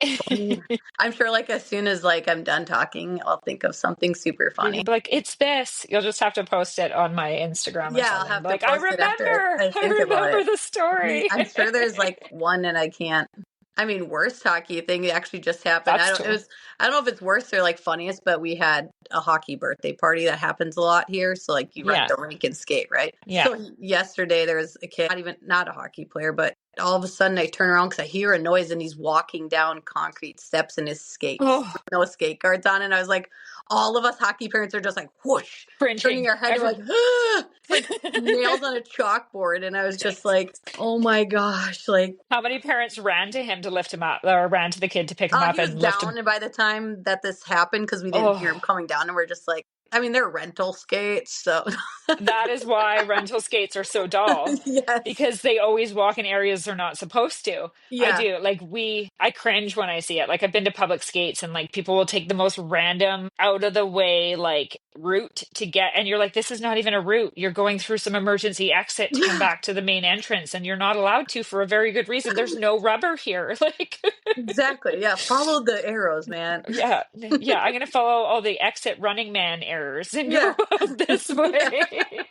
Funny. I'm sure like as soon as like I'm done talking, I'll think of something super You're funny. gonna be like, it's this. You'll just have to post it on my Instagram or Yeah, I'll something. have to Like, I post it after remember. I I think about remember it. the story. I'm sure there's like one and I can't. I mean, worst hockey thing actually just happened. That's true. I don't know if it's worst or like funniest, but we had a hockey birthday party that happens a lot here. So like you rent Yeah. the rink and skate, right? Yeah. So yesterday there was a kid, not a hockey player, but all of a sudden I turn around because I hear a noise and he's walking down concrete steps in his skates, Oh, no skate guards on. And I was like, all of us hockey parents are just like whoosh, turning cringing. our head. We're like, ah! It's like nails on a chalkboard. And I was just like, oh my gosh, like, How many parents ran to him to lift him up, or ran to the kid to pick him up he was and lift him? down by the time that this happened because we didn't hear him Oh, coming down, and we're just like, I mean, they're rental skates, so that is why rental skates are so dull, yes, because they always walk in areas they're not supposed to. I yeah, do. I cringe when I see it. Like, I've been to public skates and like people will take the most random, out of the way, like route to get, and you're like, this is not even a route. You're going through some emergency exit to come yeah, back to the main entrance, and you're not allowed to for a very good reason. There's no rubber here. Like, exactly, yeah. Follow the arrows, man. yeah, yeah, I'm gonna follow all the exit running man errors and Yeah, go this yeah. way.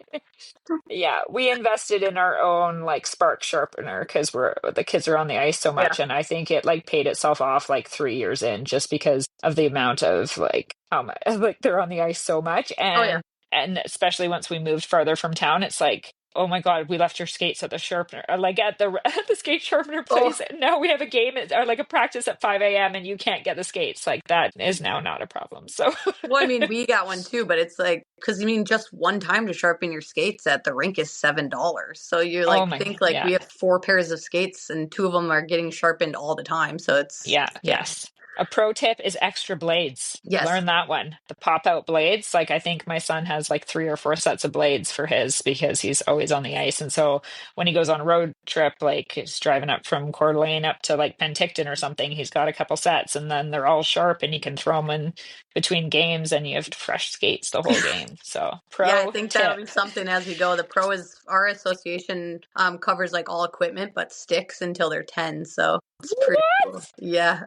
Yeah, we invested in our own like spark sharpener because the kids are on the ice so Yeah. much, and I think it like paid itself off like 3 years in just because of the amount of like how much like they're on the ice so much, Oh yeah. and especially once we moved farther from town, it's like, oh my God, we left your skates at the sharpener, or like at the at the skate sharpener Oh, place. Now we have a game or like a practice at 5 a.m. and you can't get the skates. Like that is now not a problem. So well, I mean, we got one too, but it's like because I mean, just one time to sharpen your skates at the rink is $7. So you're oh like, my God, think like yeah. we have 4 pairs of skates and 2 of them are getting sharpened all the time. So it's Yeah, yeah, yes. A pro tip is extra blades. yes. Learn that one. The pop out blades. Like, I think my son has like 3 or 4 sets of blades for his because he's always on the ice. And so when he goes on a road trip, like he's driving up from Coeur d'Alene up to like Penticton or something, he's got a couple sets and then they're all sharp and you can throw them in between games and you have fresh skates the whole game. So, Yeah, I pro think that'll be tip. something as we go. The pro is our association covers like all equipment but sticks until they're 10. So it's pretty cool. What? Yeah.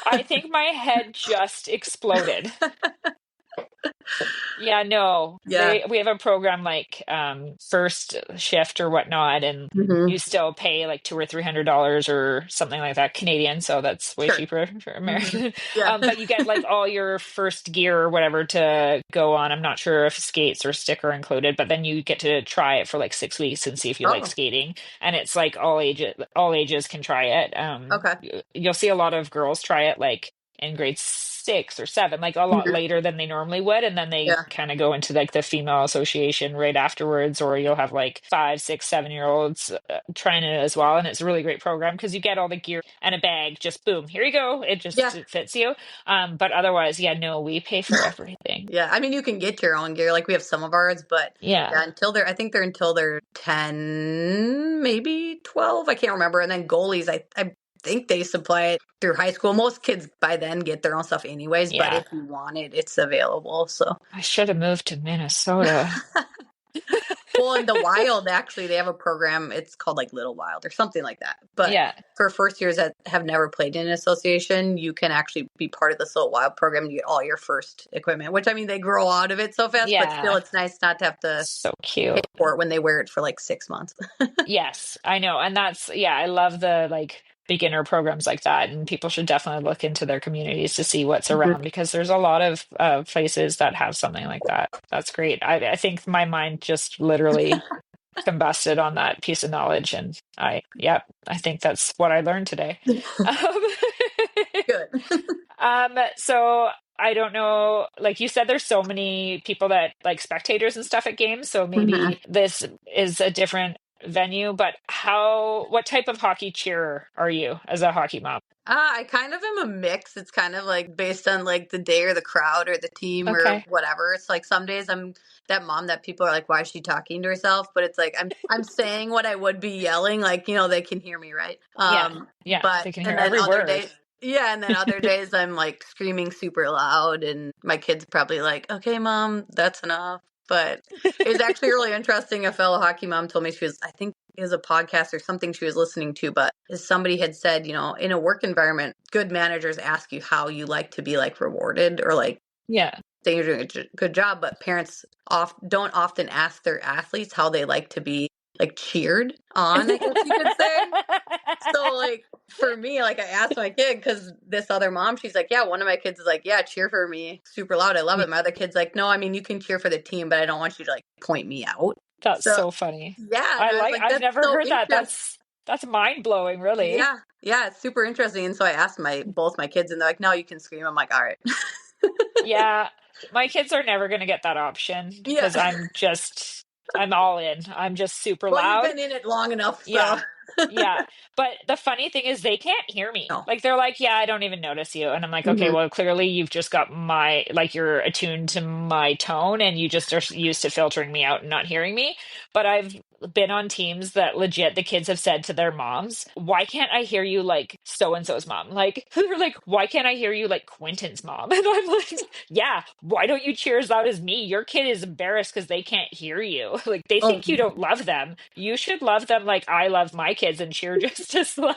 I think my head just exploded. Yeah, no. Yeah. We have a program like first shift or whatnot, and hmm you still pay like $200 or $300 or something like that Canadian, so that's way Sure. cheaper for hmm American. Yeah. But you get like all your first gear or whatever to go on. I'm not sure if skates or stick are included, but then you get to try it for like 6 weeks and see if you like Oh, skating. And it's like all ages can try it. okay. You'll see a lot of girls try it like in grade 6 or 7, like a lot hmm later than they normally would. And then they Yeah. kind of go into like the female association right afterwards, or you'll have like 5, 6, 7-year-olds trying it as well. And it's a really great program because you get all the gear and a bag, just boom, here you go. Yeah. It fits you. But otherwise, yeah, no, we pay for everything. Yeah. I mean, you can get your own gear. Like we have some of ours, but Yeah. yeah, I think they're until they're 10, maybe 12. I can't remember. And then goalies, I think they supply it through high school. Most kids by then get their own stuff anyways, but Yeah. if you want it, it's available. So I should have moved to Minnesota. well, in the Wild, actually, they have a program. It's called like Little Wild or something like that. But Yeah. for first years that have never played in an association, you can actually be part of this Little Wild program. You get all your first equipment, which I mean, they grow out of it so fast, but still, Yeah. it's nice not to have to So pay cute. for it when they wear it for like 6 months. Yes, I know. And that's, yeah, I love the like beginner programs like that. And people should definitely look into their communities to see what's Mhm. around because there's a lot of places that have something like that. That's great. I think my mind just literally combusted on that piece of knowledge. And yeah, I think that's what I learned today. Um, Good. so I don't know, like you said, there's so many people that like spectators and stuff at games. So Mhm. maybe this is a different venue, but what type of hockey cheerer are you as a hockey mom? I kind of am a mix. It's kind of like based on like the day or the crowd or the team or Okay. whatever. It's like some days I'm that mom that people are like, why is she talking to herself? But it's like I'm saying what I would be yelling, like, they can hear me, right? Yeah. Yeah. But They can hear and then every other word. days yeah, and then other days I'm like screaming super loud and my kid's probably like, okay, mom, that's enough. But it was actually really interesting. A fellow hockey mom told me I think it was a podcast or something she was listening to, but somebody had said, in a work environment, good managers ask you how you like to be like rewarded or like Yeah. saying you're doing a good job, but parents don't often ask their athletes how they like to be like cheered on, I guess you could say. So, like, for me, like, I asked my kid because this other mom, she's like, yeah, one of my kids is like, yeah, cheer for me super loud. I love it. My other kid's like, no, I mean, you can cheer for the team, but I don't want you to like point me out. That's So, so funny. yeah. And I was like, I've that's never so heard that. interesting. That's mind blowing, really. Yeah. Yeah. It's super interesting. And so I asked both my kids, and they're like, no, you can scream. I'm like, all right. Yeah, my kids are never going to get that option Yeah. because I'm all in. I'm just super Well, you've loud. been in it long enough. So, Yeah. Yeah. But the funny thing is they can't hear me. no. Like they're like, "Yeah, I don't even notice you." And I'm like, "Okay, Mhm. well, clearly you've just got you're attuned to my tone and you just are used to filtering me out and not hearing me." But I've been on teams that legit the kids have said to their moms, "Why can't I hear you like so and so's mom?" Like they're like, "Why can't I hear you like Quentin's mom?" And I'm like, "Yeah, why don't you cheer as loud as me? Your kid is embarrassed because they can't hear you. Like they Oh, think you don't love them. You should love them like I love my kids and cheer just as loud."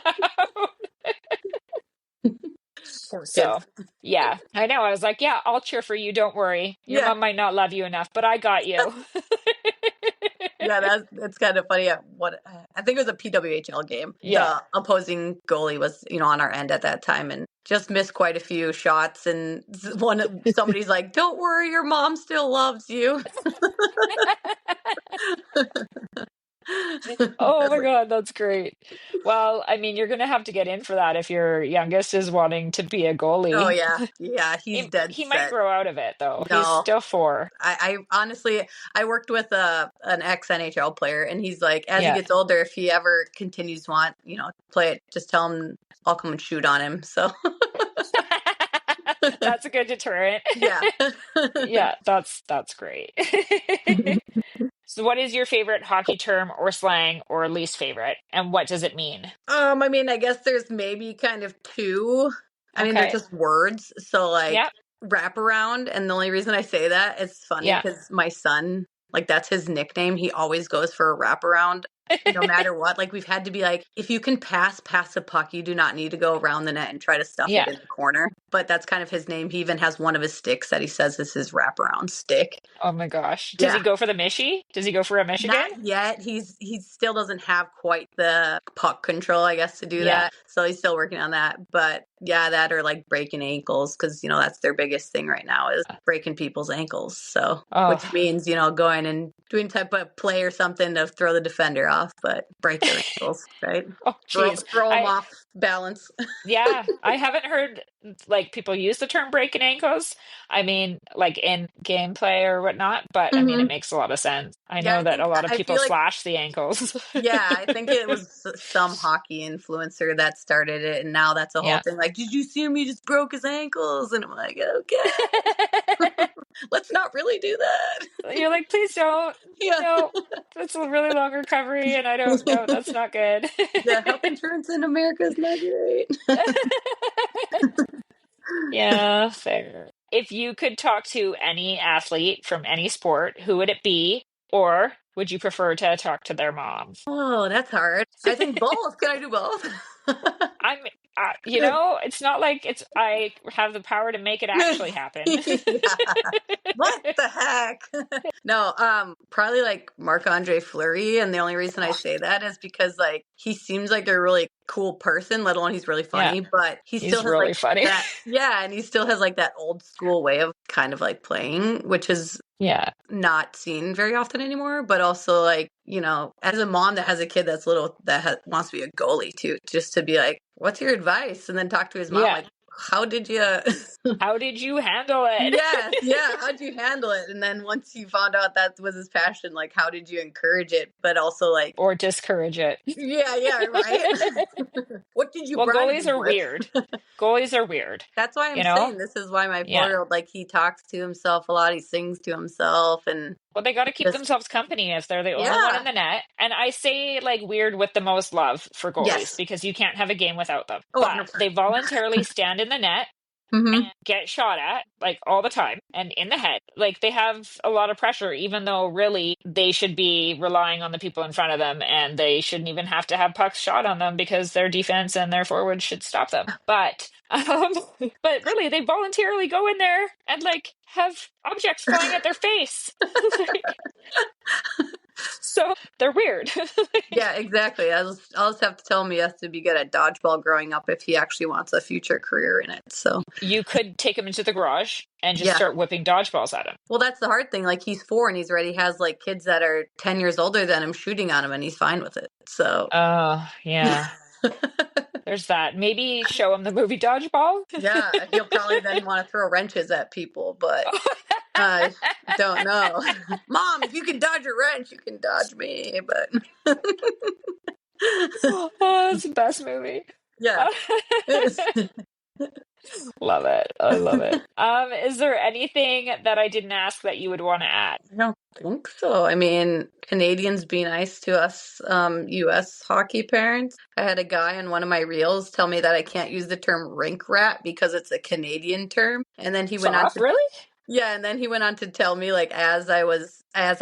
poor So, kids. yeah, I know. I was like, "Yeah, I'll cheer for you. Don't worry. Your Yeah. mom might not love you enough, but I got you." Yeah, that's kind of funny. What I think it was a PWHL game. Yeah. The opposing goalie was, on our end at that time, and just missed quite a few shots. And somebody's like, "Don't worry, your mom still loves you." Oh That's my like, God, that's great. Well, I mean, you're gonna have to get in for that if your youngest is wanting to be a oh goalie. yeah, yeah, he's dead He might set. grow out of it though. He's No, still 4. I honestly, I worked with an ex NHL player, and he's like, as he Yeah. gets older, if he ever continues to want, play it, just tell him I'll come and shoot on him. So That's a good deterrent. yeah. Yeah, that's great. So what is your favorite hockey term or slang or least favorite, and what does it mean? I mean, I guess there's maybe kind of two. I mean, they're Okay. just words. So like Yep. wraparound, and the only reason I say that is funny Yeah. because my son, like that's his nickname. He always goes for a wraparound. No matter what, like we've had to be like, if you can pass the puck, you do not need to go around the net and try to stuff it Yeah. in the corner. But that's kind of his name. He even has one of his sticks that he says is his wraparound stick. Oh my gosh. Does he Yeah. go for the Mishy? Does he go for a Michigan? Not yet. He still doesn't have quite the puck control, I guess, to do Yeah. that. So he's still working on that. But yeah, that or like breaking ankles because that's their biggest thing right now is breaking people's ankles. So Oh. which means going and doing type of play or something to throw the defender off, but break their ankles, right? Oh, geez. Throw them off balance. Yeah, I haven't heard like people use the term breaking ankles. I mean, like in gameplay or whatnot, but I mean, it Hmm. makes a lot of sense. I Yeah, know that a lot of I people feel like slash the ankles. yeah, I think it was some hockey influencer that started it, and now that's a whole Yeah. thing. Like, did you see him? He just broke his ankles, and I'm like, okay. Let's not really do that. You're like, please don't. Yeah. No, that's a really long recovery, and I don't know. That's not good. Yeah, health insurance in America is not great. Yeah, fair. If you could talk to any athlete from any sport, who would it be? Or would you prefer to talk to their mom? Oh, that's hard. I think both. Can I do both? I'm, it's not like I have the power to make it actually happen. Yeah. What the heck? No, probably like Marc-Andre Fleury, and the only reason I say that is because like he seems like a really cool person, let alone he's really Yeah, funny, but he still he's has really like funny. that, yeah, and he still has like that old school way of kind of like playing, which is Yeah, not seen very often anymore. But also like, as a mom that has a kid that's little that wants to be a goalie too, just to be like, what's your advice? And then talk to his mom yeah. like, how did you How did you handle it? yes, yeah, how'd you handle it? And then once you found out that was his passion, like how did you encourage it? But also like, Or discourage it? yeah, right. What did you Well, bribe goalies him are with? weird. Goalies are weird, That's why I'm you know? saying this is why my Yeah. 4-year-old, like he talks to himself a lot, he sings to himself and Well, they got to keep just themselves company if they're the only one in yeah. the net. And I say like weird with the most love for goalies Yes. because you can't have a game without them. Oh, But 100%. they voluntarily stand in the net and Mm-hmm. get shot at like all the time and in the head. Like they have a lot of pressure, even though really they should be relying on the people in front of them and they shouldn't even have to have pucks shot on them because their defense and their forwards should stop them. But really they voluntarily go in there and like have objects flying at their face. Like, so they're weird. Yeah, exactly. I'll just have to tell him he has to be good at dodgeball growing up if he actually wants a future career in it. So You could take him into the garage and just yeah. start whipping dodgeballs at him. Well, that's the hard thing. Like he's 4 and he's already has like kids that are 10 years older than him shooting on him and he's fine with it. So Oh, yeah. There's that. Maybe show him the movie Dodgeball. yeah, he'll probably then want to throw wrenches at people, but I don't know. Mom, if you can dodge a wrench, you can dodge me. But Oh, it's the best movie. yeah. Love it. I love it. Is there anything that I didn't ask that you would want to add? I don't think so. I mean, Canadians be nice to us, U.S. hockey parents. I had a guy on one of my reels tell me that I can't use the term rink rat because it's a Canadian term. And then he went on Stop, to really? yeah, and then he went on to tell me, like, as I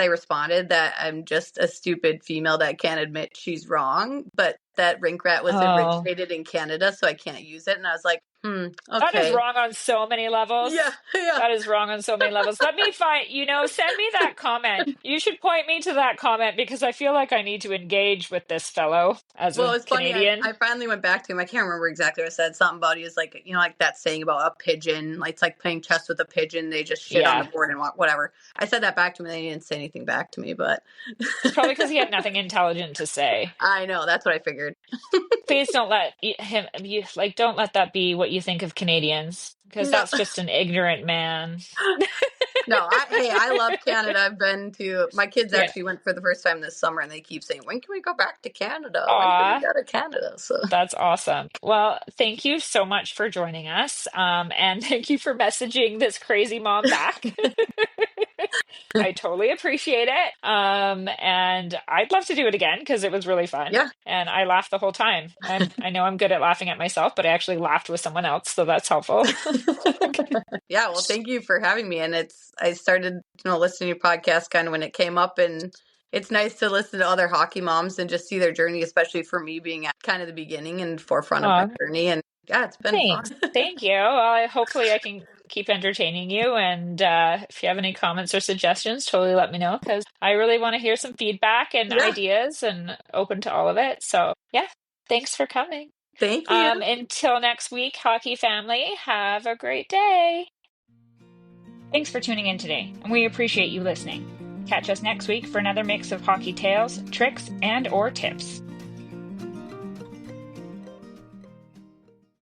responded, that I'm just a stupid female that can't admit she's wrong, but that rink rat was Oh, originated in Canada, so I can't use it. And I was like, that is okay. wrong on so many Yeah, levels. yeah. That is wrong on so many levels. Let me find, send me that comment. You should point me to that comment because I feel like I need to engage with this fellow as Well, a it's funny. Canadian. I finally went back to him. I can't remember exactly what I said. Something about he was like, like that saying about a pigeon. Like, it's like playing chess with a pigeon. They just shit on the Yeah. board and whatever. I said that back to him, and then he didn't say anything back to me. But It's probably because he had nothing intelligent to say. I know that's what I figured. Please don't let him, don't let that be what you think of Canadians because No, that's just an ignorant man. no. I love Canada. I've been to. My kids Yeah. actually went for the first time this summer, and they keep saying, "When can we go back to Canada? When can we Aw, go to Canada?" So that's awesome. Well, thank you so much for joining us. And thank you for messaging this crazy mom back. I totally appreciate it. And I'd love to do it again because it was really fun. yeah. And I laughed the whole time. I know I'm good at laughing at myself, but I actually laughed with someone else, so that's helpful. Yeah, well, thank you for having me. And I started, listening to your podcast kind of when it came up, and it's nice to listen to other hockey moms and just see their journey, especially for me being at kind of the beginning and forefront of my Aw, journey. And yeah, it's been fun. thanks. Thank you. Well, hopefully I can keep entertaining you. And if you have any comments or suggestions, totally let me know because I really want to hear some feedback and Yeah, ideas and open to all of it. So yeah, thanks for coming. thank you. Until next week, hockey family, have a great day. Thanks for tuning in today, and we appreciate you listening. Catch us next week for another mix of hockey tales, tricks, and or tips.